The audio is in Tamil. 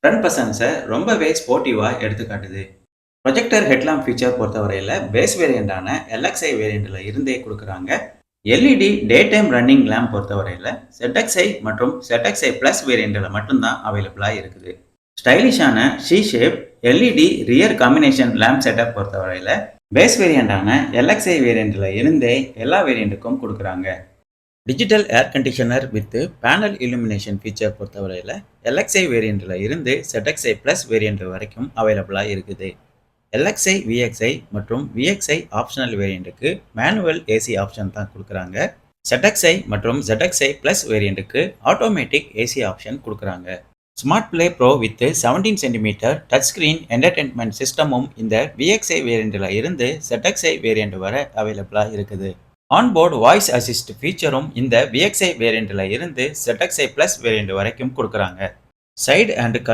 ஃப்ரண்ட் பர்சன்ஸை ரொம்பவே ஸ்போர்ட்டிவாக எடுத்துக்காட்டுது. ப்ரொஜெக்டர் ஹெட்லாம்ப் ஃபீச்சர் பொறுத்தவரையில் பேஸ் வேரியண்டான எல்எக்ஸ்ஐ வேரியண்டில் இருந்தே கொடுக்குறாங்க. LED day time running lamp பொறுத்தவரையில் ZXi மற்றும் ZXi ப்ளஸ் வேரியண்டில் மட்டும்தான் அவைலபிளாக இருக்குது. ஸ்டைலிஷான ஷீ shape LED rear combination lamp setup பொறுத்தவரையில் பேஸ் வேரியண்டான எல்எக்ஸ்ஐ வேரியண்டில் இருந்தே எல்லா வேரியண்ட்டுக்கும் கொடுக்குறாங்க. Digital air conditioner with panel illumination feature பொறுத்தவரையில் எல்எக்ஸ்ஐ வேரியண்டில் இருந்து ZXi ப்ளஸ் வேரியண்ட் வரைக்கும் அவைலபிளாக இருக்குது. எல்எக்ஸ்ஐ விஎக்ஸ்ஐ மற்றும் விஎக்ஸ்ஐ ஆப்ஷனல் வேரியண்ட்டுக்கு மேனுவல் ஏசி ஆப்ஷன் தான் கொடுக்குறாங்க. ZXi மற்றும் ZXi ப்ளஸ் வேரியண்ட்டுக்கு ஆட்டோமேட்டிக் ஏசி ஆப்ஷன் கொடுக்குறாங்க. Smart play pro with 17 centimetre touch screen entertainment சிஸ்டமும் இந்த விஎக்ஸ்ஐ வேரியண்டில் இருந்து ZXi வேரியண்ட் வரை அவைலபிளாக இருக்குது. ஆன்போர்டு வாய்ஸ் அசிஸ்ட் ஃபீச்சரும் இந்த விஎக்ஸ்ஐ வேரியண்டில் இருந்து ZXi ப்ளஸ் வேரியண்ட் வரைக்கும் கொடுக்குறாங்க. Side and cut